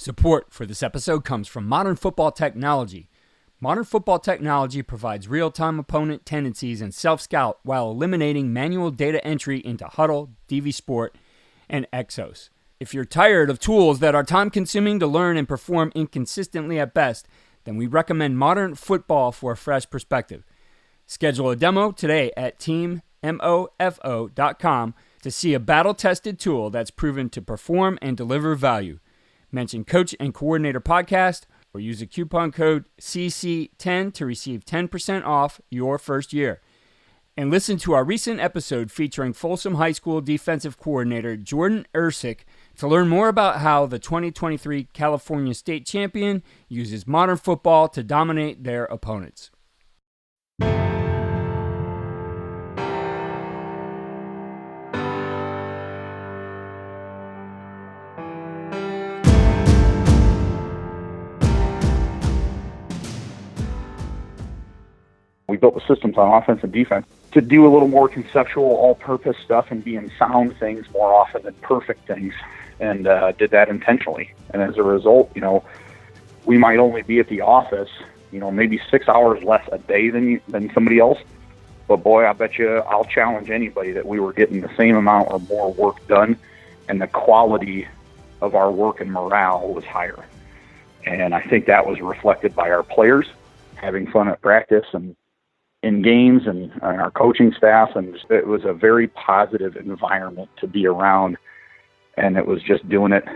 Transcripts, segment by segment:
Support for this episode comes from Modern Football Technology. Modern Football Technology provides real-time opponent tendencies and self-scout while eliminating manual data entry into Huddle, DV Sport, and Exos. If you're tired of tools that are time-consuming to learn and perform inconsistently at best, then we recommend Modern Football for a fresh perspective. Schedule a demo today at teammofo.com to see a battle-tested tool that's proven to perform and deliver value. Mention Coach and Coordinator Podcast or use the coupon code CC10 to receive 10% off your first year. And listen to our recent episode featuring Folsom High School defensive coordinator Jordan Ersick to learn more about how the 2023 California State Champion uses modern football to dominate their opponents. We built the systems on offense and defense to do a little more conceptual, all-purpose stuff and be in sound things more often than perfect things, and did that intentionally. And as a result, we might only be at the office, maybe 6 hours less a day than somebody else. But boy, I bet you I'll challenge anybody that we were getting the same amount or more work done, and the quality of our work and morale was higher. And I think that was reflected by our players having fun at practice and in games and our coaching staff, and it was a very positive environment to be around, and it was just doing it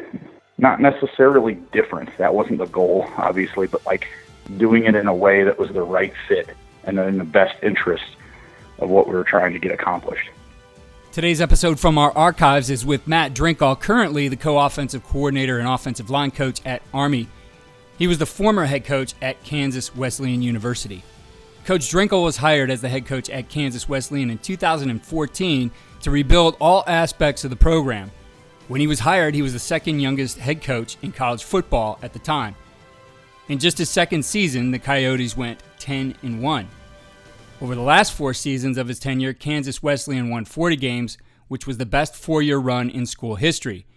not necessarily different. That wasn't the goal, obviously, but like doing it in a way that was the right fit and in the best interest of what we were trying to get accomplished. Today's episode from our archives is with Matt Drinkall, currently the co-offensive coordinator and offensive line coach at Army. He was the former head coach at Kansas Wesleyan University. Coach Drinkall was hired as the head coach at Kansas Wesleyan in 2014 to rebuild all aspects of the program. When he was hired, he was the second youngest head coach in college football at the time. In just his second season, the Coyotes went 10-1. Over the last 4 seasons of his tenure, Kansas Wesleyan won 40 games, which was the best 4-year run in school history.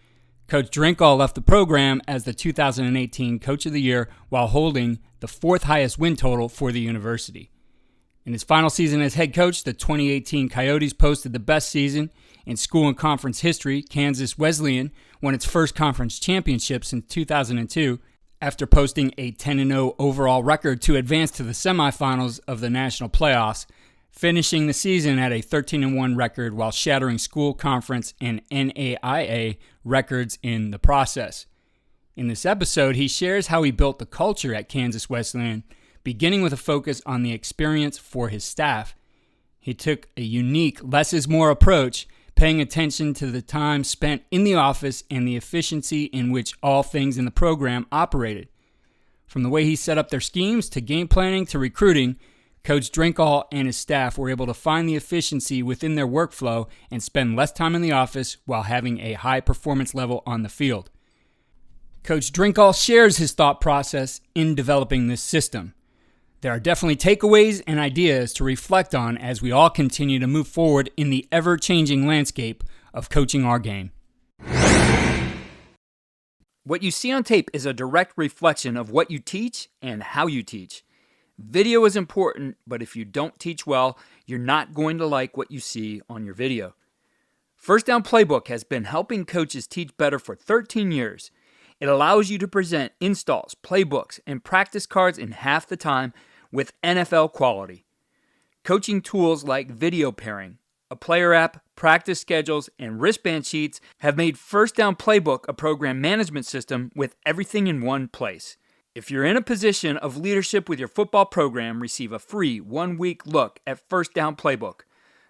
Coach Drinkall left the program as the 2018 Coach of the Year while holding the 4th highest win total for the university. In his final season as head coach, the 2018 Coyotes posted the best season in school and conference history. Kansas Wesleyan won its first conference championship since 2002 after posting a 10-0 overall record to advance to the semifinals of the national playoffs, finishing the season at a 13-1 record while shattering school conference and NAIA records in the process. In this episode, he shares how he built the culture at Kansas Wesleyan, beginning with a focus on the experience for his staff. He took a unique less is more approach, paying attention to the time spent in the office and the efficiency in which all things in the program operated. From the way he set up their schemes to game planning to recruiting, Coach Drinkall and his staff were able to find the efficiency within their workflow and spend less time in the office while having a high performance level on the field. Coach Drinkall shares his thought process in developing this system. There are definitely takeaways and ideas to reflect on as we all continue to move forward in the ever-changing landscape of coaching our game. What you see on tape is a direct reflection of what you teach and how you teach. Video is important, but if you don't teach well, you're not going to like what you see on your video. First Down Playbook has been helping coaches teach better for 13 years. It allows you to present installs, playbooks, and practice cards in half the time with NFL quality. Coaching tools like video pairing, a player app, practice schedules, and wristband sheets have made First Down Playbook a program management system with everything in one place. If you're in a position of leadership with your football program, receive a free 1-week look at First Down Playbook.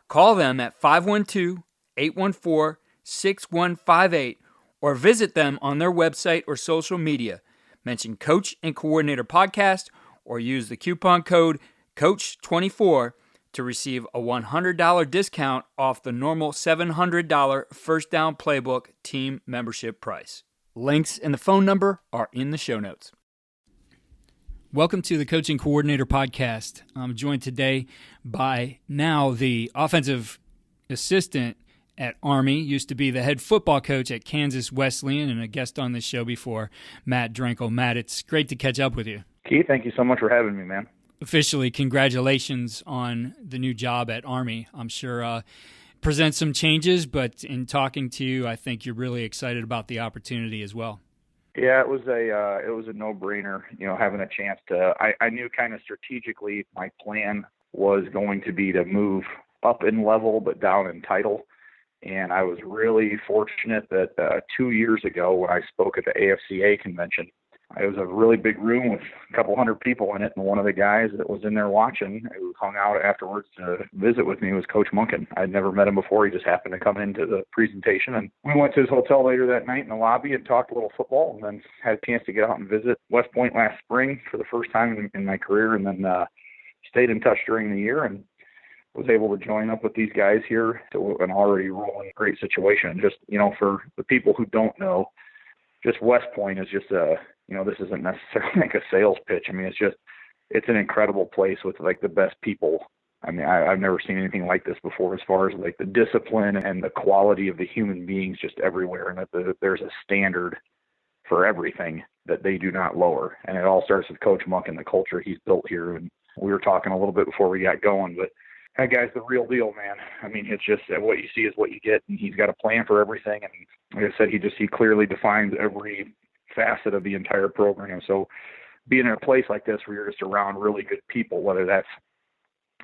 Call them at 512-814-6158 or visit them on their website or social media. Mention Coach and Coordinator Podcast or use the coupon code COACH24 to receive a $100 discount off the normal $700 First Down Playbook team membership price. Links and the phone number are in the show notes. Welcome to the Coaching Coordinator Podcast. I'm joined today by now the offensive assistant at Army, used to be the head football coach at Kansas Wesleyan, and a guest on this show before, Matt Drinkall. Matt, it's great to catch up with you. Keith, thank you so much for having me, man. Officially, congratulations on the new job at Army. I'm sure presents some changes, but in talking to you, I think you're really excited about the opportunity as well. Yeah, it was a no-brainer, having a chance to. I knew kind of strategically my plan was going to be to move up in level but down in title. And I was really fortunate that 2 years ago when I spoke at the AFCA convention, it was a really big room with a couple hundred people in it, and one of the guys that was in there watching, who hung out afterwards to visit with me, was Coach Munkin. I'd never met him before. He just happened to come into the presentation, and we went to his hotel later that night in the lobby and talked a little football, and then had a chance to get out and visit West Point last spring for the first time in my career, and then stayed in touch during the year and was able to join up with these guys here to an already rolling great situation. Just, for the people who don't know, just West Point is just this isn't necessarily like a sales pitch. I mean, it's an incredible place with like the best people. I mean, I've never seen anything like this before as far as like the discipline and the quality of the human beings just everywhere. And that there's a standard for everything that they do not lower. And it all starts with Coach Monk and the culture he's built here. And we were talking a little bit before we got going, but that guy's the real deal, man. I mean, it's just what you see is what you get, and he's got a plan for everything. And like I said, he clearly defines every facet of the entire program. So being in a place like this where you're just around really good people, whether that's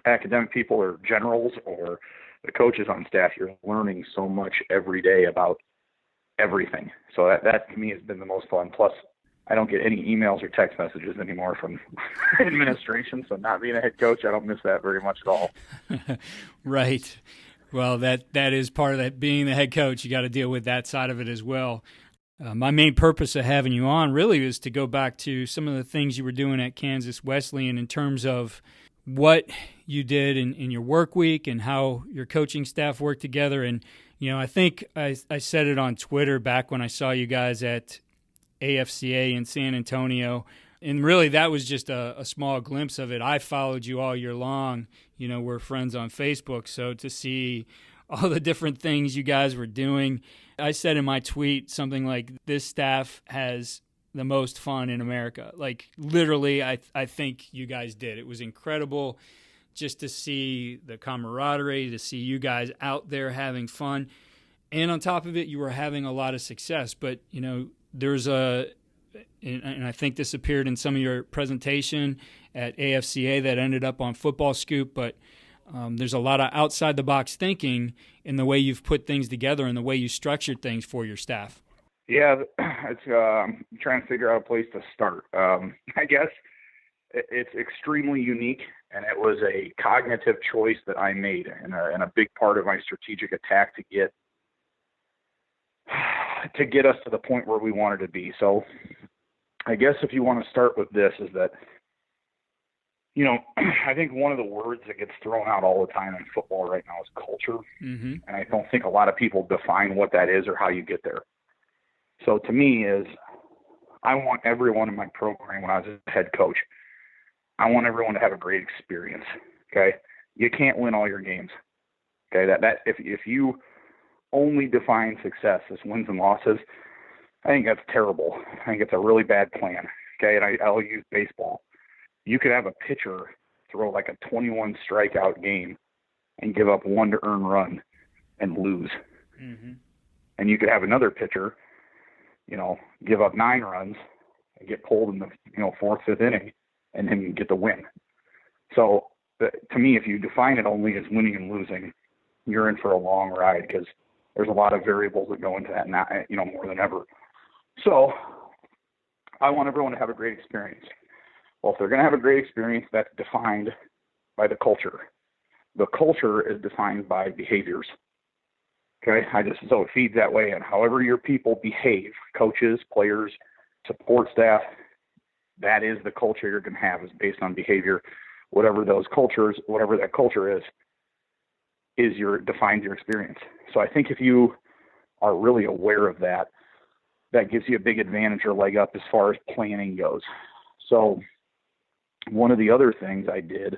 academic people or generals or the coaches on staff, you're learning so much every day about everything. So that to me has been the most fun. Plus, I don't get any emails or text messages anymore from administration, so not being a head coach, I don't miss that very much at all. Right. Well, that is part of that. Being the head coach, you got to deal with that side of it as well. My main purpose of having you on really is to go back to some of the things you were doing at Kansas Wesleyan in terms of what you did in your work week and how your coaching staff worked together. And, I think I said it on Twitter back when I saw you guys at AFCA in San Antonio. And really, that was just a small glimpse of it. I followed you all year long. We're friends on Facebook. So to see all the different things you guys were doing, I said in my tweet something like, this staff has the most fun in America. Like, literally, I think you guys did. It was incredible just to see the camaraderie, to see you guys out there having fun. And on top of it, you were having a lot of success. But, there's and I think this appeared in some of your presentation at AFCA that ended up on Football Scoop, but there's a lot of outside-the-box thinking in the way you've put things together and the way you structured things for your staff. Yeah, it's I'm trying to figure out a place to start. I guess it's extremely unique, and it was a cognitive choice that I made and a big part of my strategic attack to get us to the point where we wanted to be. So I guess if you want to start with this is that, I think one of the words that gets thrown out all the time in football right now is culture. Mm-hmm. And I don't think a lot of people define what that is or how you get there. So to me I want everyone in my program when I was a head coach, I want everyone to have a great experience. Okay. You can't win all your games. Okay. That if you only define success as wins and losses, I think that's terrible. I think it's a really bad plan. Okay. And I'll use baseball. You could have a pitcher throw like a 21 strikeout game and give up 1 earned run and lose. Mm-hmm. And you could have another pitcher, give up 9 runs and get pulled in the, 4th, 5th inning and then get the win. So to me, if you define it only as winning and losing, you're in for a long ride because there's a lot of variables that go into that now, more than ever. So I want everyone to have a great experience. Well, if they're going to have a great experience, that's defined by the culture. The culture is defined by behaviors. Okay, so it feeds that way. And however your people behave, coaches, players, support staff, that is the culture you're going to have is based on behavior. Whatever that culture is defines your experience. So I think if you are really aware of that, that gives you a big advantage or leg up as far as planning goes. So one of the other things I did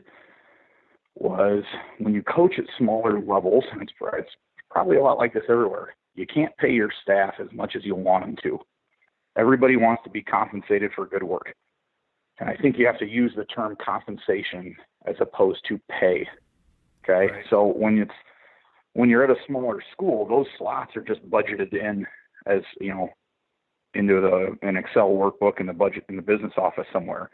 was when you coach at smaller levels, and it's probably a lot like this everywhere. You can't pay your staff as much as you want them to. Everybody wants to be compensated for good work. And I think you have to use the term compensation as opposed to pay. Okay. Right. So when you're at a smaller school, those slots are just budgeted in as, into an Excel workbook in the budget in the business office somewhere.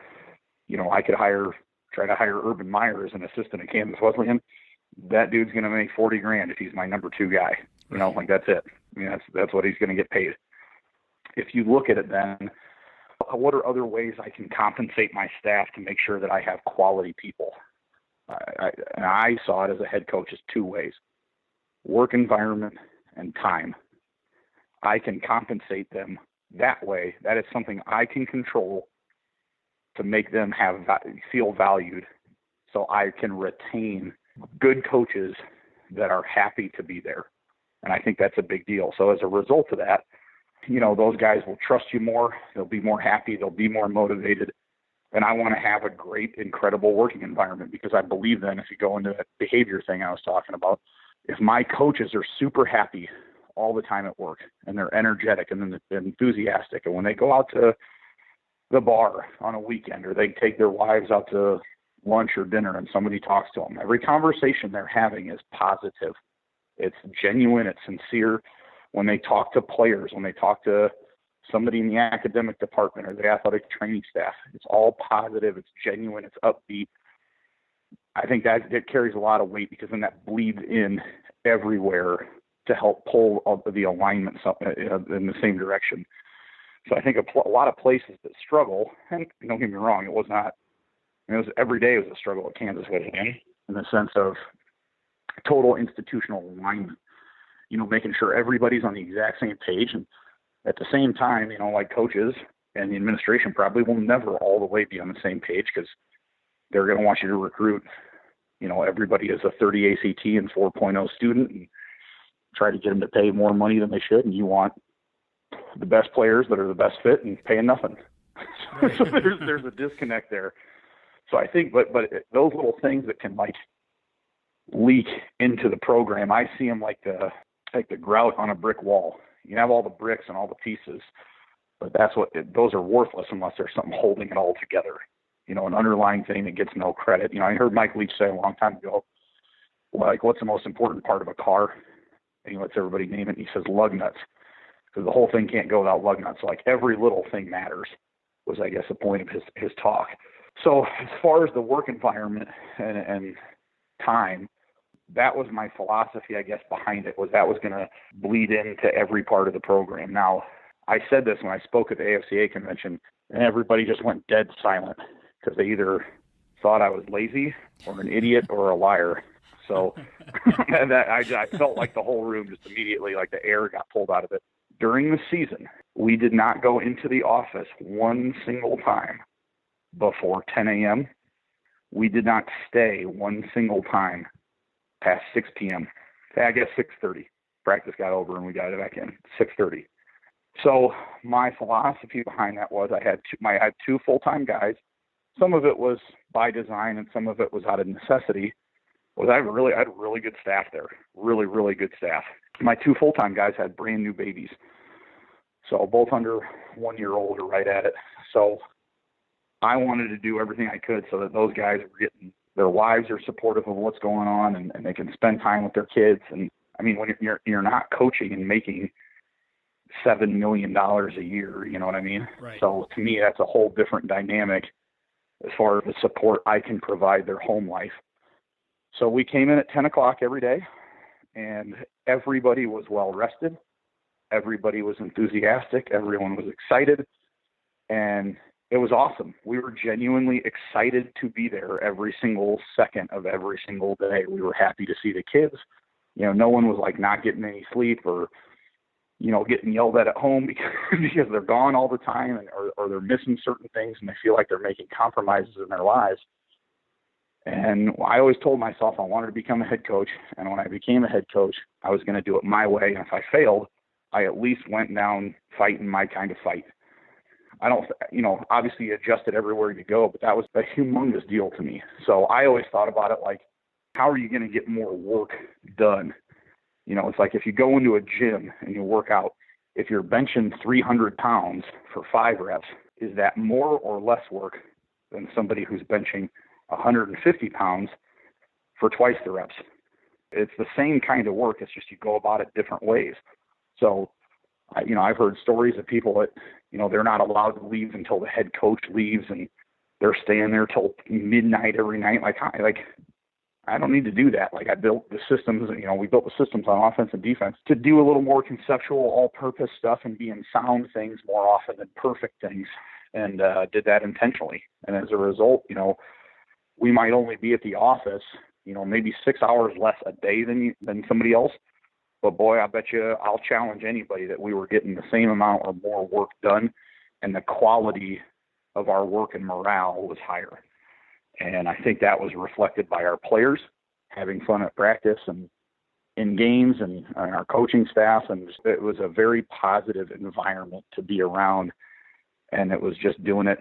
I could try to hire Urban Meyer as an assistant at Kansas Wesleyan. That dude's going to make $40,000 if he's my number 2 guy. That's it. That's what he's going to get paid. If you look at it then, what are other ways I can compensate my staff to make sure that I have quality people? I saw it as a head coach as 2 ways: work environment and time. I can compensate them that way. That is something I can control to make them feel valued, so I can retain good coaches that are happy to be there. And I think that's a big deal. So as a result of that, those guys will trust you more. They'll be more happy. They'll be more motivated. And I want to have a great, incredible working environment, because I believe then, if you go into that behavior thing I was talking about, if my coaches are super happy all the time at work, and they're energetic and they're enthusiastic, and when they go out to the bar on a weekend, or they take their wives out to lunch or dinner and somebody talks to them, every conversation they're having is positive. It's genuine. It's sincere. When they talk to players, when they talk to somebody in the academic department or the athletic training staff, it's all positive. It's genuine. It's upbeat. I think that it carries a lot of weight, because then that bleeds in everywhere to help pull the alignment in the same direction. So I think a lot of places that struggle, and don't get me wrong, it was every day was a struggle at Kansas Wesleyan, in the sense of total institutional alignment, making sure everybody's on the exact same page. And at the same time, like coaches and the administration probably will never all the way be on the same page, because they're going to want you to recruit, everybody as a 30 ACT and 4.0 student, and try to get them to pay more money than they should. And you want the best players that are the best fit and paying nothing. So there's a disconnect there. So I think, but those little things that can leak into the program, I see them like the grout on a brick wall. You have all the bricks and all the pieces, but those are worthless unless there's something holding it all together. An underlying thing that gets no credit. I heard Mike Leach say a long time ago, what's the most important part of a car? And he lets everybody name it. And he says lug nuts, because the whole thing can't go without lug nuts. Every little thing matters, was, I guess, the point of his talk. So as far as the work environment and time, that was my philosophy, I guess, behind it, was that was going to bleed into every part of the program. Now, I said this when I spoke at the AFCA convention, and everybody just went dead silent, because they either thought I was lazy or an idiot or a liar. So and that I felt like the whole room just immediately, like the air got pulled out of it. During the season, we did not go into the office one single time before 10 a.m. We did not stay one single time past 6 p.m. I guess 6:30. Practice got over and we got it back in 6:30. So my philosophy behind that was I had two full-time guys. Some of it was by design and some of it was out of necessity. I had really good staff there, really, really good staff. My 2 full-time guys had brand new babies, so both under 1 year old or right at it. So I wanted to do everything I could so that those guys were getting, their wives are supportive of what's going on, and they can spend time with their kids. And I mean, when you're not coaching and making $7 million a year, you know what I mean? Right. So to me, that's a whole different dynamic as far as the support I can provide their home life. So we came in at 10 o'clock every day, and everybody was well rested. Everybody was enthusiastic. Everyone was excited, and it was awesome. We were genuinely excited to be there every single second of every single day. We were happy to see the kids. No one was like not getting any sleep or, getting yelled at home because they're gone all the time, or they're missing certain things and they feel like they're making compromises in their lives. And I always told myself I wanted to become a head coach. And when I became a head coach, I was going to do it my way. And if I failed, I at least went down fighting my kind of fight. I don't, obviously you adjust it everywhere you go, but that was a humongous deal to me. So I always thought about it like, how are you going to get more work done It's like if you go into a gym and you work out, if you're benching 300 pounds for 5 reps, is that more or less work than somebody who's benching 150 pounds for twice the reps? It's the same kind of work. It's just you go about it different ways. So, I've heard stories of people that, they're not allowed to leave until the head coach leaves, and they're staying there till midnight every night. I don't need to do that. I built the systems, we built the systems on offense and defense to do a little more conceptual, all-purpose stuff and be in sound things more often than perfect things, and did that intentionally. And as a result, we might only be at the office, maybe 6 hours less a day than somebody else. But boy, I bet you I'll challenge anybody that we were getting the same amount or more work done, and the quality of our work and morale was higher. And I think that was reflected by our players having fun at practice and in games, and our coaching staff. And it was a very positive environment to be around. And it was just doing it,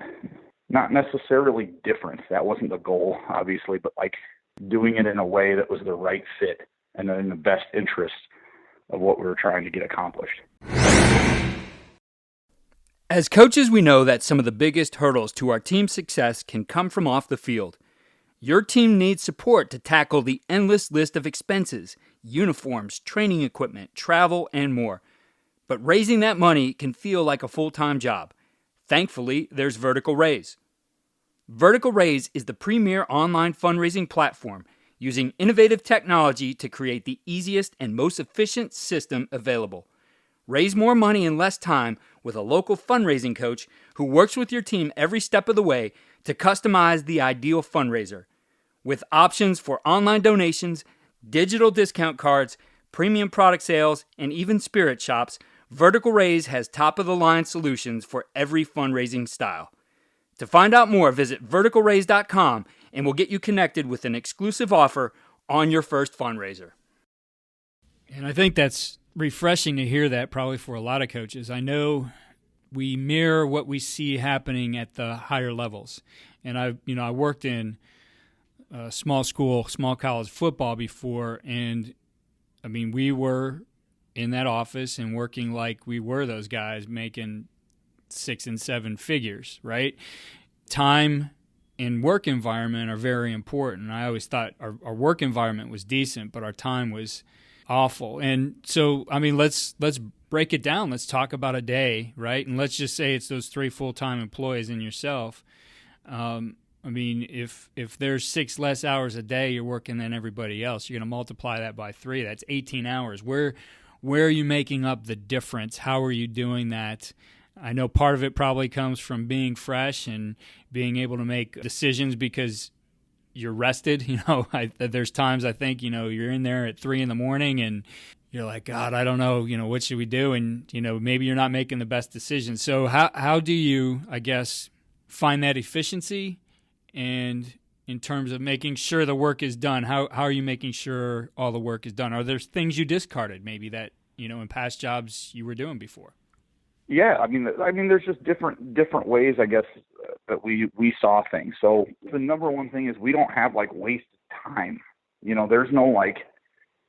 not necessarily different. That wasn't the goal, obviously, but doing it in a way that was the right fit and in the best interest of what we were trying to get accomplished. As coaches, we know that some of the biggest hurdles to our team's success can come from off the field. Your team needs support to tackle the endless list of expenses, uniforms, training equipment, travel, and more. But raising that money can feel like a full-time job. Thankfully, there's Vertical Raise. Vertical Raise is the premier online fundraising platform using innovative technology to create the easiest and most efficient system available. Raise more money in less time with a local fundraising coach who works with your team every step of the way to customize the ideal fundraiser. With options for online donations, digital discount cards, premium product sales, and even spirit shops, Vertical Raise has top-of-the-line solutions for every fundraising style. To find out more, visit verticalraise.com and we'll get you connected with an exclusive offer on your first fundraiser. And I think that's refreshing to hear that, probably for a lot of coaches. I know we mirror what we see happening at the higher levels. And I worked in small school, small college football before, and we were in that office and working like we were those guys making 6 and 7 figures, right? Time and work environment are very important. I always thought our work environment was decent, but our time was awful. And so, let's break it down. Let's talk about a day, right? And let's just say it's those 3 full-time employees and yourself. If there's 6 less hours a day you're working than everybody else, you're going to multiply that by 3. That's 18 hours. Where are you making up the difference? How are you doing that? I know part of it probably comes from being fresh and being able to make decisions because you're rested. There's times I think, you're in there at 3 a.m. and you're like, God, I don't know, what should we do? And, maybe you're not making the best decisions. So how do you, I guess, find that efficiency? And in terms of making sure the work is done, how are you making sure all the work is done? Are there things you discarded maybe that, in past jobs you were doing before? Yeah, there's just different ways, I guess, that we saw things. So the number one thing is we don't have wasted time. There's no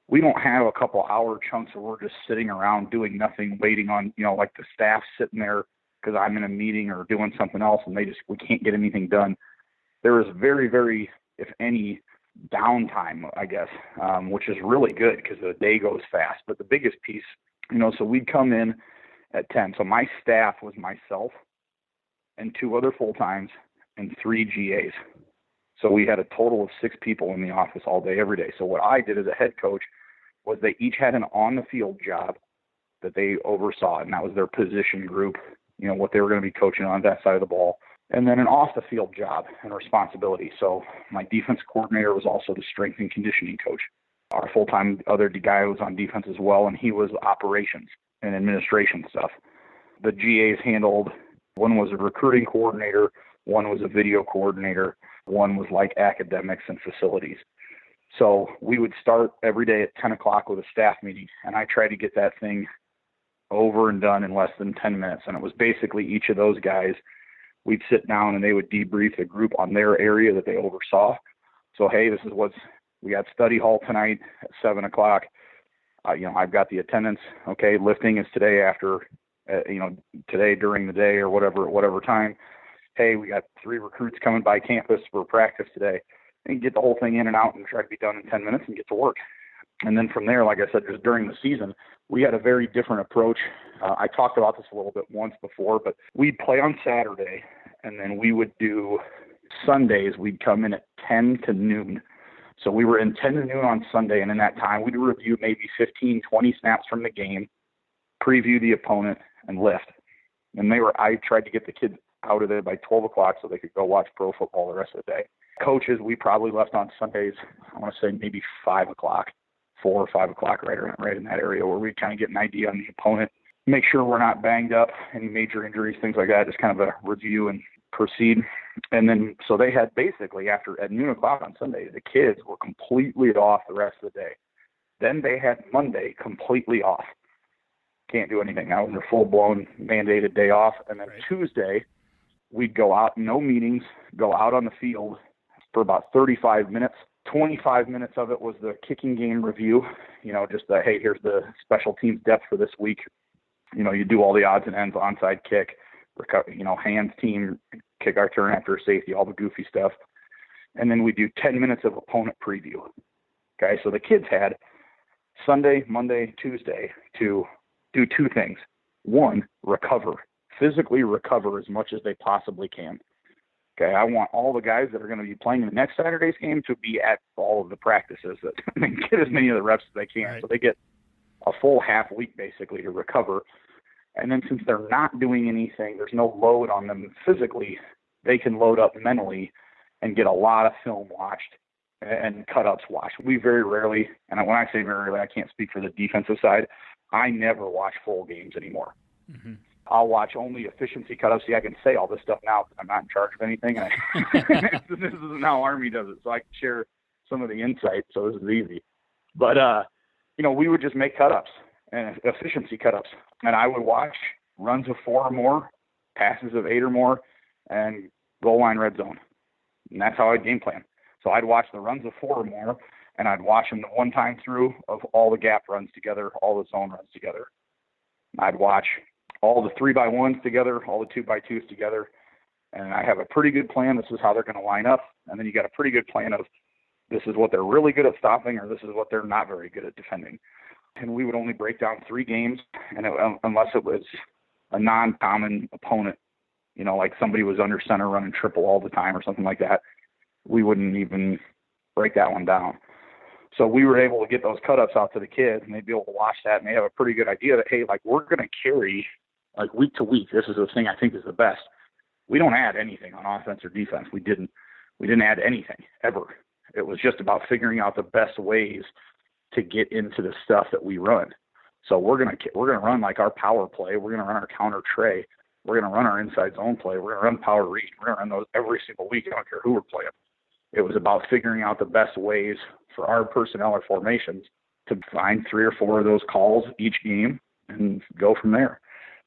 we don't have a couple hour chunks where we're just sitting around doing nothing, waiting on, the staff sitting there because I'm in a meeting or doing something else and we can't get anything done. There is very, very, if any, downtime, I guess, which is really good because the day goes fast. But the biggest piece, so we'd come in at 10. So my staff was myself and 2 other full-times and 3 GAs. So we had a total of 6 people in the office all day, every day. So what I did as a head coach was they each had an on-the-field job that they oversaw, and that was their position group, what they were going to be coaching on that side of the ball. And then an off-the-field job and responsibility. So my defense coordinator was also the strength and conditioning coach. Our full-time other guy was on defense as well, and he was operations and administration stuff. The GAs handled, one was a recruiting coordinator, one was a video coordinator, one was academics and facilities. So we would start every day at 10 o'clock with a staff meeting, and I tried to get that thing over and done in less than 10 minutes. And it was basically each of those guys, we'd sit down and they would debrief the group on their area that they oversaw. So, hey, this is we got study hall tonight at 7 o'clock. I've got the attendance. Okay, lifting is today after, today during the day or whatever time. Hey, we got 3 recruits coming by campus for practice today. And get the whole thing in and out and try to be done in 10 minutes and get to work. And then from there, like I said, just during the season, we had a very different approach. I talked about this a little bit once before, but we'd play on Saturday, and then we would do Sundays. We'd come in at 10 to noon. So we were in 10 to noon on Sunday, and in that time, we'd review maybe 15, 20 snaps from the game, preview the opponent, and lift. And I tried to get the kids out of there by 12 o'clock so they could go watch pro football the rest of the day. Coaches, we probably left on Sundays, I want to say maybe 5 o'clock, 4 or 5 o'clock, right in that area where we kind of get an idea on the opponent, make sure we're not banged up, any major injuries, things like that, just kind of a review and proceed. And then, so they had basically at noon o'clock on Sunday, the kids were completely off the rest of the day. Then they had Monday completely off. Can't do anything. That was their full-blown mandated day off. And then Tuesday, we'd go out, no meetings, go out on the field for about 35 minutes. 25 minutes of it was the kicking game review, just hey, here's the special teams depth for this week. You do all the odds and ends, onside kick, hands team, kick our turn after a safety, all the goofy stuff. And then we do 10 minutes of opponent preview. Okay, so the kids had Sunday, Monday, Tuesday to do 2 things. 1, recover, physically recover as much as they possibly can. Okay, I want all the guys that are going to be playing in the next Saturday's game to be at all of the practices that and get as many of the reps as they can. Right. So they get a full half week basically to recover. And then since they're not doing anything, there's no load on them physically, they can load up mentally and get a lot of film watched and cut-ups watched. We very rarely, and when I say very rarely, I can't speak for the defensive side, I never watch full games anymore. Mm-hmm. I'll watch only efficiency cut-ups. See, I can say all this stuff now because I'm not in charge of anything. This is how Army does it, so I can share some of the insight, so this is easy. But, we would just make cut-ups and efficiency cut-ups. And I would watch runs of 4 or more, passes of 8 or more, and goal line red zone. And that's how I'd game plan. So I'd watch the runs of 4 or more, and I'd watch them the one time through of all the gap runs together, all the zone runs together. I'd watch all the 3x1s together, all the 2x2s together, and I have a pretty good plan. This is how they're going to line up. And then you got a pretty good plan of this is what they're really good at stopping or this is what they're not very good at defending. And we would only break down 3 games, and unless it was a non-common opponent, like somebody was under center running triple all the time or something like that, we wouldn't even break that one down. So we were able to get those cut-ups out to the kids, and they'd be able to watch that, and they have a pretty good idea that, hey, we're going to carry, week to week. This is the thing I think is the best. We don't add anything on offense or defense. We didn't add anything, ever. It was just about figuring out the best ways to get into the stuff that we run. So we're gonna run our power play. We're gonna run our counter tray. We're gonna run our inside zone play. We're gonna run power read. We're gonna run those every single week. I don't care who we're playing. It was about figuring out the best ways for our personnel or formations to find 3 or 4 of those calls each game and go from there.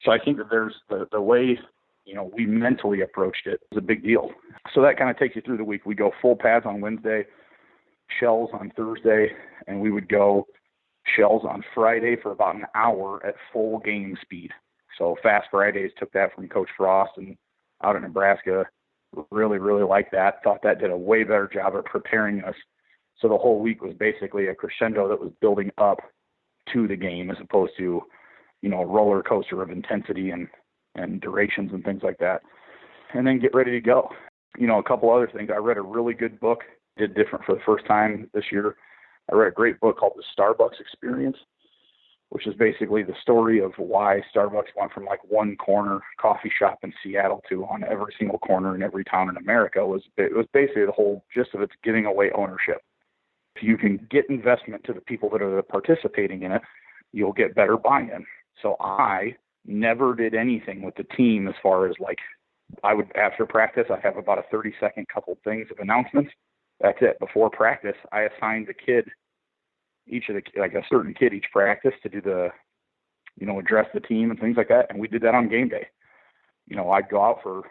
So I think that there's the way we mentally approached it is a big deal. So that kind of takes you through the week. We go full pads on Wednesday, shells on Thursday, and we would go shells on Friday for about an hour at full game speed. So Fast Fridays took that from Coach Frost and out in Nebraska. Really, really liked that. Thought that did a way better job of preparing us. So the whole week was basically a crescendo that was building up to the game as opposed to, a roller coaster of intensity and durations and things like that. And then get ready to go. A couple other things. I read a really good book, did different for the first time this year. I read a great book called The Starbucks Experience, which is basically the story of why Starbucks went from one corner coffee shop in Seattle to on every single corner in every town in America. It was basically the whole gist of it's giving away ownership. If you can get investment to the people that are participating in it, you'll get better buy-in. So I never did anything with the team as far as I would, after practice, I have about a 30-second couple things of announcements. That's it. Before practice, I assigned a certain kid each practice to do the, address the team and things like that. And we did that on game day. I'd go out for,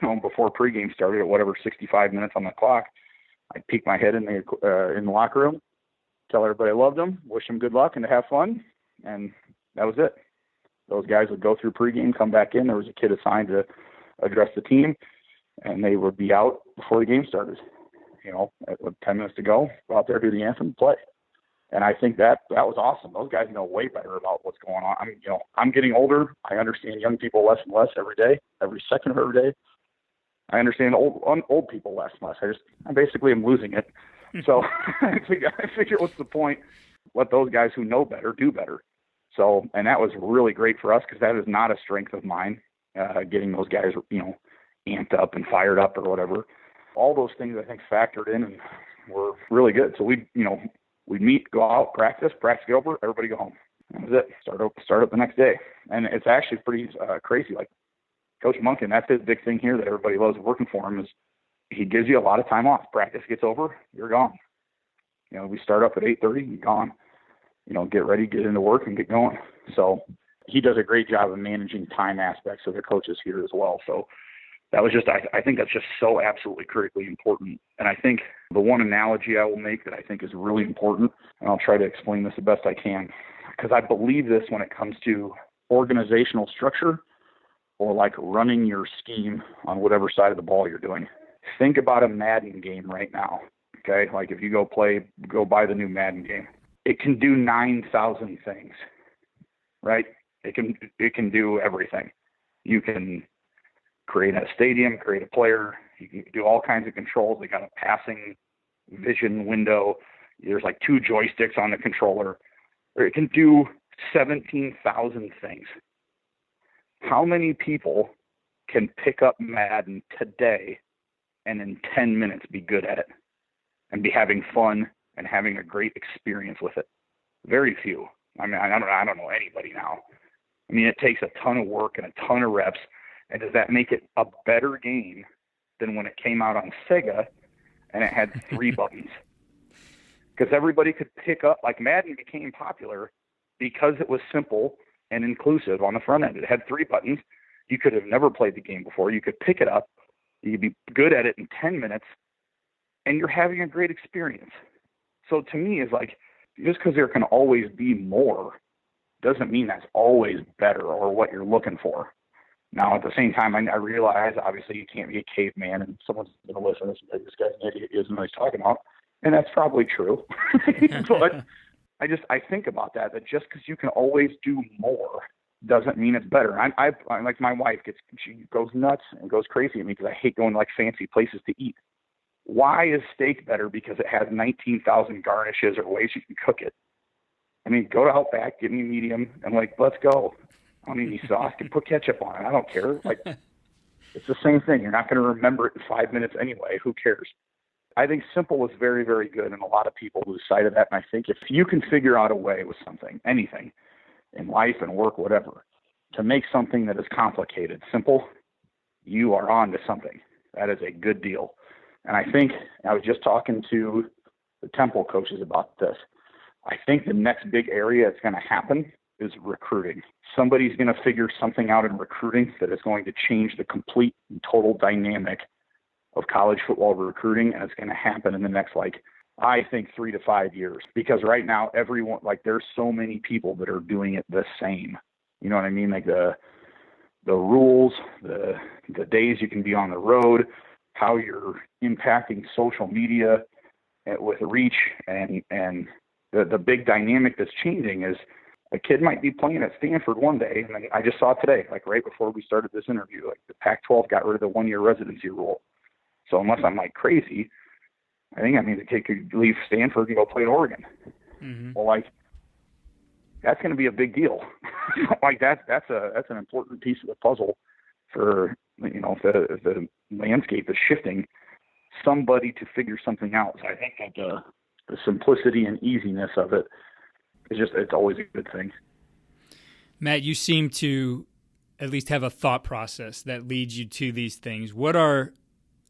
before pregame started at 65 minutes on the clock. I'd peek my head in the locker room, tell everybody I loved them, wish them good luck, and to have fun. And that was it. Those guys would go through pregame, come back in. There was a kid assigned to address the team, and they would be out before the game started. With 10 minutes to go, go out there, do the anthem, play. And I think that was awesome. Those guys know way better about what's going on. I mean, I'm getting older. I understand young people less and less every day, every second of every day. I understand old people less and less. I basically am losing it. So I figure what's the point? Let those guys who know better do better. So, and that was really great for us because that is not a strength of mine, getting those guys, amped up and fired up or whatever. All those things I think factored in and were really good. So we'd meet, go out, practice get over, everybody go home. That was it. Start up the next day. And it's actually pretty crazy. Like Coach Monken, that's his big thing here that everybody loves working for him is he gives you a lot of time off. Practice gets over, you're gone. We start up at 8:30, you're gone. Get ready, get into work, and get going. So he does a great job of managing time aspects of the coaches here as well. So that was just, I think that's just so absolutely critically important. And I think the one analogy I will make that I think is really important, and I'll try to explain this the best I can, because I believe this when it comes to organizational structure or like running your scheme on whatever side of the ball you're doing. Think about a Madden game right now. Okay. Like if you go buy the new Madden game, it can do 9,000 things, right? It can do everything. You can create a stadium, create a player. You can do all kinds of controls. They got a passing vision window. There's like 2 joysticks on the controller. Or it can do 17,000 things. How many people can pick up Madden today and in 10 minutes be good at it and be having fun and having a great experience with it? Very few. I mean, I don't know anybody now. I mean, it takes a ton of work and a ton of reps. And does that make it a better game than when it came out on Sega and it had 3 buttons? Because everybody could pick up, like Madden became popular because it was simple and inclusive on the front end. It had 3 buttons. You could have never played the game before. You could pick it up. You could be good at it in 10 minutes, and you're having a great experience. So to me, it's like, just because there can always be more doesn't mean that's always better or what you're looking for. Now, at the same time, I realize, obviously, you can't be a caveman, and someone's going to listen to this and say, this guy's an idiot, he doesn't know what he's talking about. And that's probably true. But I think about that just because you can always do more doesn't mean it's better. I like my wife she goes nuts and goes crazy at me because I hate going to like fancy places to eat. Why is steak better? Because it has 19,000 garnishes or ways you can cook it. I mean, go to Outback, give me a medium, and like, let's go. I don't need any sauce. Can put ketchup on it. I don't care. Like, it's the same thing. You're not going to remember it in 5 minutes anyway. Who cares? I think simple is very, very good, and a lot of people lose sight of that. And I think if you can figure out a way with something, anything, in life and work, whatever, to make something that is complicated simple, you are on to something. That is a good deal. And I think I was just talking to the Temple coaches about this. I think the next big area that's going to happen is recruiting. Somebody's going to figure something out in recruiting that is going to change the complete and total dynamic of college football recruiting, and it's going to happen in the next, I think 3 to 5 years. Because right now, everyone, there's so many people that are doing it the same. You know what I mean? Like the rules, the days you can be on the road, how you're impacting social media with reach, and the big dynamic that's changing is a kid might be playing at Stanford one day, and I just saw today, right before we started this interview, the Pac-12 got rid of the 1-year residency rule. So unless I'm crazy, I think that means the kid could leave Stanford and go play at Oregon. Mm-hmm. Well, that's going to be a big deal. That's an important piece of the puzzle for, if the landscape is shifting, somebody to figure something out. So I think that the simplicity and easiness of it is it's always a good thing. Matt, you seem to at least have a thought process that leads you to these things. What are,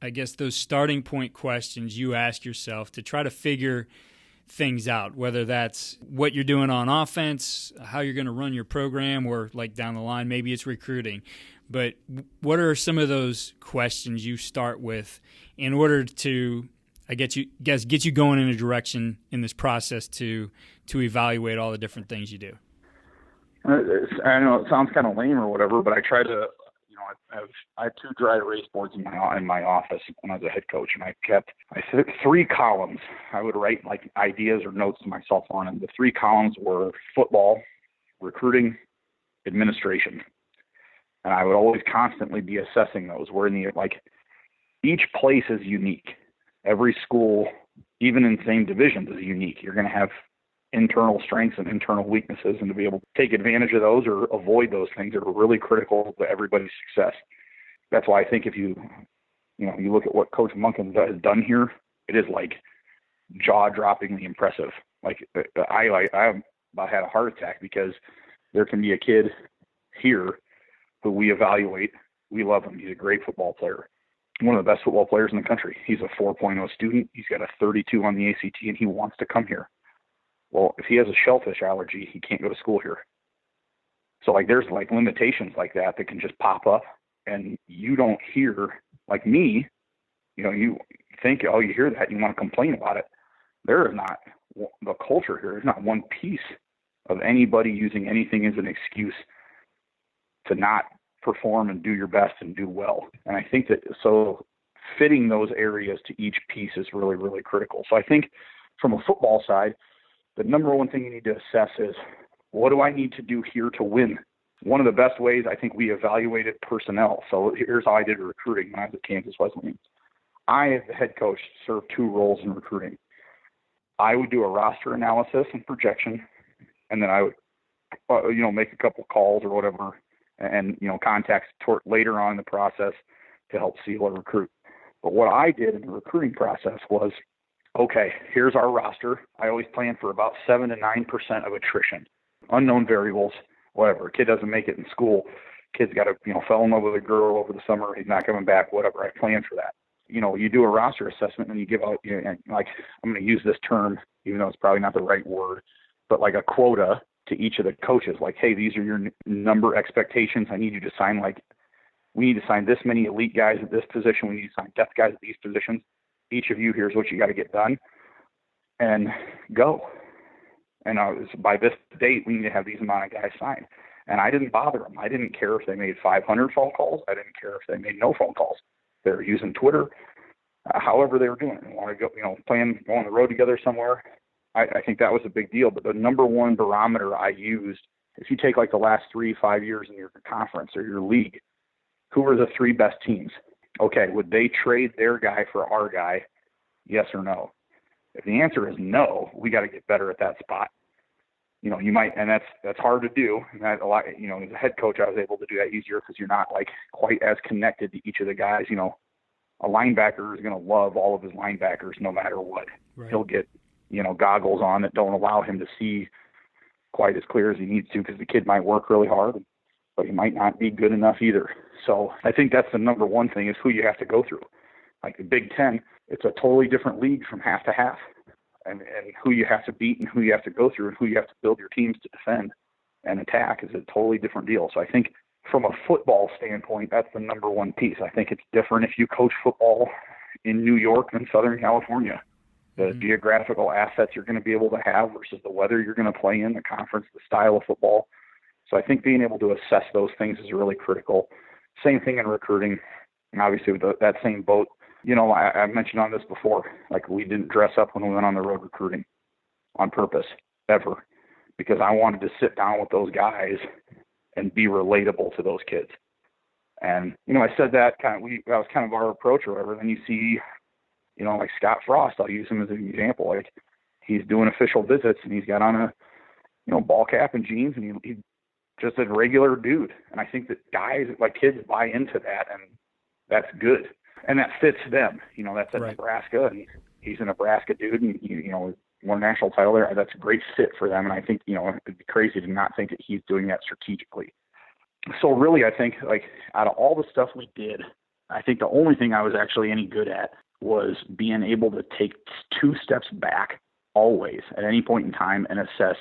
I guess, those starting point questions you ask yourself to try to figure things out, whether that's what you're doing on offense, how you're going to run your program, or down the line, maybe it's recruiting. But what are some of those questions you start with in order to I get you going in a direction in this process to evaluate all the different things you do. I know it sounds kind of lame or whatever, but I try to, I have 2 dry erase boards in my office when I was a head coach, and I took 3 columns. I would write like ideas or notes to myself on, and the 3 columns were football, recruiting, administration, and I would always constantly be assessing those. Each place is unique. Every school, even in the same divisions, is unique. You're going to have internal strengths and internal weaknesses, and to be able to take advantage of those or avoid those things are really critical to everybody's success. That's why I think if you look at what Coach Monken has done here, it is like jaw-droppingly impressive. Like I about had a heart attack because there can be a kid here who we evaluate. We love him. He's a great football player. One of the best football players in the country. He's a 4.0 student. He's got a 32 on the ACT, and he wants to come here. Well, if he has a shellfish allergy, he can't go to school here. So there's limitations like that can just pop up, and you don't hear, like me, you think, oh, you hear that, and you want to complain about it. There is not, the culture here is not one piece of anybody using anything as an excuse to not perform and do your best and do well. And I think that, so fitting those areas to each piece is really, really critical. So I think from a football side, the number one thing you need to assess is, what do I need to do here to win? One of the best ways, I think, we evaluated personnel. So here's how I did recruiting when I was at Kansas Wesleyan. I, as the head coach, served 2 roles in recruiting. I would do a roster analysis and projection, and then I would, make a couple calls or whatever, and, contacts later on in the process to help seal a recruit. But what I did in the recruiting process was, okay, here's our roster. I always plan for about 7 to 9% of attrition, unknown variables, whatever. A kid doesn't make it in school. Kid's got to, fell in love with a girl over the summer. He's not coming back, whatever. I plan for that. You do a roster assessment and you give out, I'm going to use this term, even though it's probably not the right word, but like a quota to each of the coaches. Like, hey, these are your number expectations. I need you to sign, we need to sign this many elite guys at this position. We need to sign depth guys at these positions. Each of you, here's what you got to get done, and go. And by this date, we need to have these amount of guys signed. And I didn't bother them. I didn't care if they made 500 phone calls. I didn't care if they made no phone calls. They were using Twitter, however they were doing it. They want to go, go on the road together somewhere. I think that was a big deal. But the number one barometer I used, if you take the last 3-5 years in your conference or your league, who are the 3 best teams? Okay, would they trade their guy for our guy? Yes or no? If the answer is no, we got to get better at that spot. You might, and that's hard to do. And that a lot, as a head coach, I was able to do that easier because you're not quite as connected to each of the guys. A linebacker is going to love all of his linebackers no matter what. Right. He'll get, goggles on that don't allow him to see quite as clear as he needs to because the kid might work really hard, but he might not be good enough either. So I think that's the number one thing is who you have to go through. Like the Big Ten, it's a totally different league from half to half, and who you have to beat and who you have to go through and who you have to build your teams to defend and attack is a totally different deal. So I think from a football standpoint, that's the number one piece. I think it's different if you coach football in New York than Southern California. The geographical assets you're going to be able to have versus the weather you're going to play in, the conference, the style of football. So I think being able to assess those things is really critical. Same thing in recruiting. And obviously with that same boat, I mentioned on this before, we didn't dress up when we went on the road recruiting on purpose, ever, because I wanted to sit down with those guys and be relatable to those kids. And, I said that that was kind of our approach or whatever. Then you see, like Scott Frost, I'll use him as an example. He's doing official visits and he's got on a, ball cap and jeans and he just a regular dude. And I think that guys, kids buy into that, and that's good. And that fits them. That's at right. Nebraska, and he's a Nebraska dude, and won a national title there. That's a great fit for them. And I think, it'd be crazy to not think that he's doing that strategically. So really, I think out of all the stuff we did, I think the only thing I was actually any good at was being able to take 2 steps back always at any point in time and assess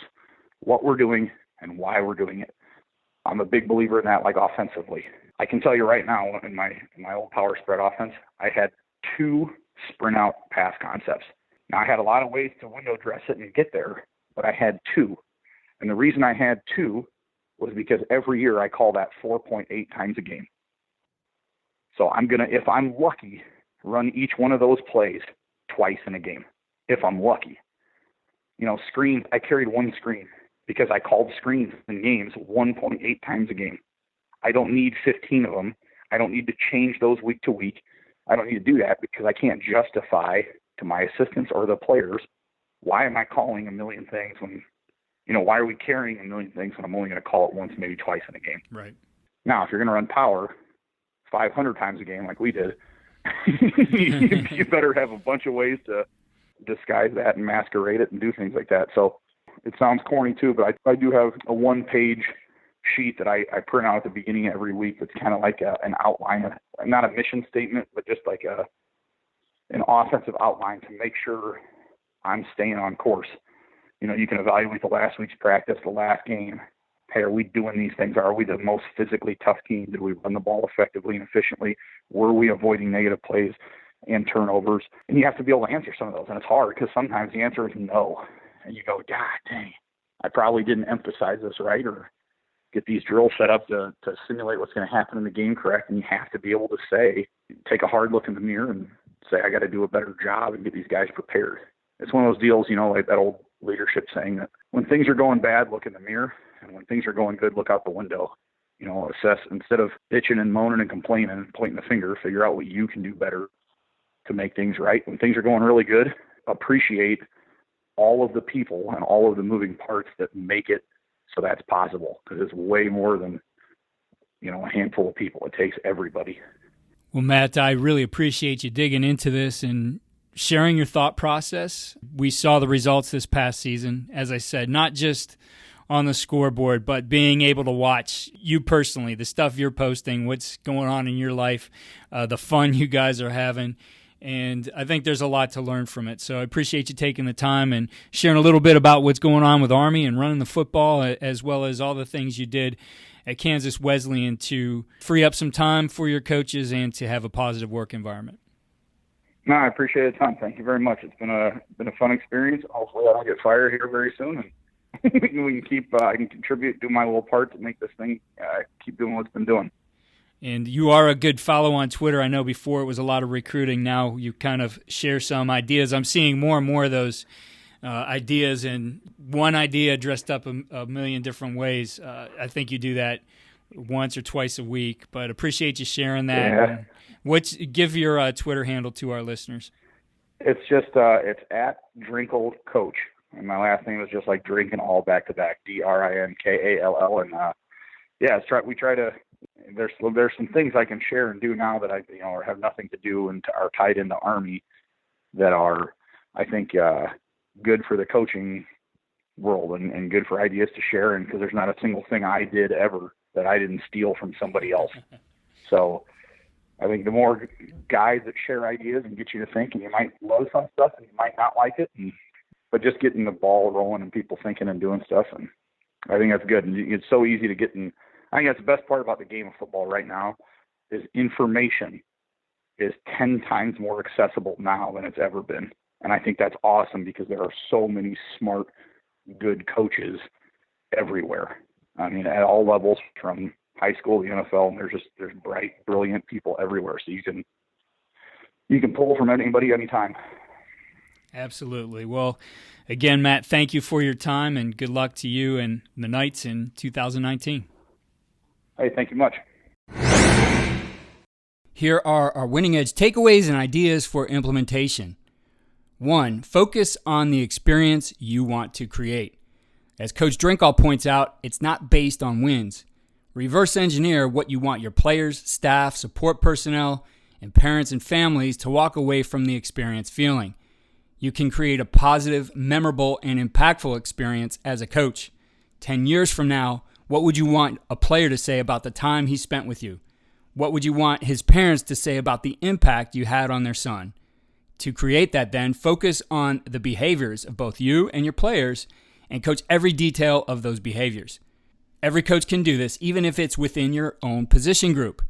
what we're doing and why we're doing it. I'm a big believer in that, offensively. I can tell you right now, in my old power spread offense, I had 2 sprint out pass concepts. Now, I had a lot of ways to window dress it and get there, but I had two. And the reason I had two was because every year I call that 4.8 times a game. So I'm going to, if I'm lucky, run each one of those plays twice in a game, if I'm lucky. You know, screens, I carried one screen because I called screens in games 1.8 times a game. I don't need 15 of them. I don't need to change those week to week. I don't need to do that because I can't justify to my assistants or the players, why am I calling a million things when, you know, why are we carrying a million things when I'm only going to call it once, maybe twice in a game? Right. Now, if you're going to run power 500 times a game like we did, you better have a bunch of ways to disguise that and masquerade it and do things like that. So it sounds corny too, but I do have a one-page sheet that I print out at the beginning of every week. It's kind of like an outline, not a mission statement, but just like an offensive outline to make sure I'm staying on course. You know, you can evaluate the last week's practice, the last game. Hey, are we doing these things? Are we the most physically tough team? Did we run the ball effectively and efficiently? Were we avoiding negative plays and turnovers? And you have to be able to answer some of those. And it's hard because sometimes the answer is no. And you go, God dang, I probably didn't emphasize this right or get these drills set up to simulate what's going to happen in the game correct. And you have to be able to say, take a hard look in the mirror and say, I got to do a better job and get these guys prepared. It's one of those deals, you know, like that old leadership saying that when things are going bad, look in the mirror. And when things are going good, look out the window. You know, assess, instead of bitching and moaning and complaining and pointing the finger, figure out what you can do better to make things right. When things are going really good, appreciate all of the people and all of the moving parts that make it so that's possible, because it's way more than, you know, a handful of people. It takes everybody. Well, Matt, I really appreciate you digging into this and sharing your thought process. We saw the results this past season, as I said, not just on the scoreboard, but being able to watch you personally, the stuff you're posting, what's going on in your life, the fun you guys are having. And I think there's a lot to learn from it. So I appreciate you taking the time and sharing a little bit about what's going on with Army and running the football, as well as all the things you did at Kansas Wesleyan to free up some time for your coaches and to have a positive work environment. No, I appreciate the time. Thank you very much. It's been a fun experience. Hopefully I don't get fired here very soon, and we can keep I can contribute, do my little part to make this thing keep doing what it's been doing. And you are a good follow on Twitter. I know before it was a lot of recruiting. Now you kind of share some ideas. I'm seeing more and more of those ideas, and one idea dressed up a million different ways. I think you do that once or twice a week, but appreciate you sharing that. Yeah. Give your Twitter handle to our listeners. It's just it's at Drinkall Coach, and my last name is just like drinking all back to back, Drinkall, and we try to. There's some things I can share and do now that I have nothing to do and are tied into Army that are, I think, good for the coaching world and good for ideas to share, and because there's not a single thing I did ever that I didn't steal from somebody else. So I think the more guys that share ideas and get you to think, and you might love some stuff and you might not like it, but just getting the ball rolling and people thinking and doing stuff, and I think that's good. And it's so easy to get in. I think that's the best part about the game of football right now is information is 10 times more accessible now than it's ever been. And I think that's awesome because there are so many smart, good coaches everywhere. I mean, at all levels, from high school to the NFL, and there's bright, brilliant people everywhere. So you can pull from anybody anytime. Absolutely. Well, again, Matt, thank you for your time, and good luck to you and the Knights in 2019. Hey, thank you much. Here are our winning edge takeaways and ideas for implementation. 1, focus on the experience you want to create. As Coach Drinkall points out, it's not based on wins. Reverse engineer what you want your players, staff, support personnel, and parents and families to walk away from the experience feeling. You can create a positive, memorable, and impactful experience as a coach. 10 years from now, what would you want a player to say about the time he spent with you? What would you want his parents to say about the impact you had on their son? To create that, then, focus on the behaviors of both you and your players and coach every detail of those behaviors. Every coach can do this, even if it's within your own position group.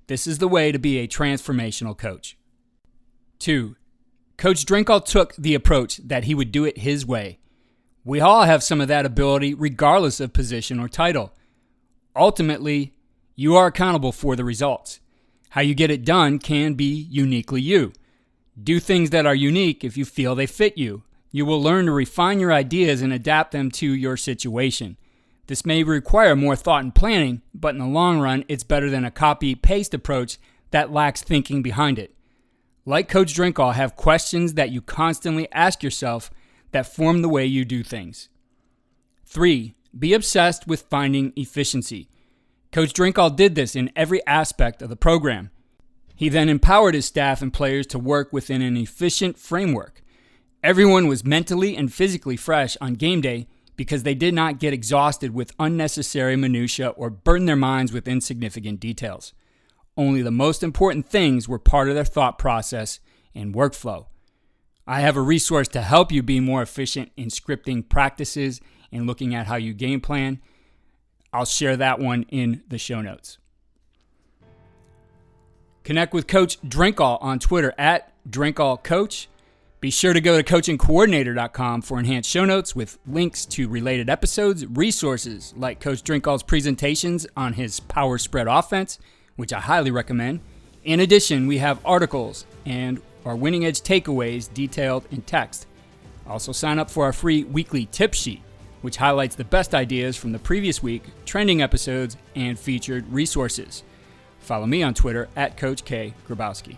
This is the way to be a transformational coach. 2, Coach Drinkall took the approach that he would do it his way. We all have some of that ability regardless of position or title. Ultimately, you are accountable for the results. How you get it done can be uniquely you. Do things that are unique if you feel they fit you. You will learn to refine your ideas and adapt them to your situation. This may require more thought and planning, but in the long run, it's better than a copy-paste approach that lacks thinking behind it. Like Coach Drinkall, have questions that you constantly ask yourself that form the way you do things. 3. Be obsessed with finding efficiency. Coach Drinkall did this in every aspect of the program. He then empowered his staff and players to work within an efficient framework. Everyone was mentally and physically fresh on game day because they did not get exhausted with unnecessary minutia or burden their minds with insignificant details. Only the most important things were part of their thought process and workflow. I have a resource to help you be more efficient in scripting practices and looking at how you game plan. I'll share that one in the show notes. Connect with Coach Drinkall on Twitter at DrinkallCoach. Be sure to go to coachingcoordinator.com for enhanced show notes with links to related episodes, resources like Coach Drinkall's presentations on his power spread offense, which I highly recommend. In addition, we have articles and our winning edge takeaways detailed in text. Also sign up for our free weekly tip sheet, which highlights the best ideas from the previous week, trending episodes, and featured resources. Follow me on Twitter at Coach K. Grabowski.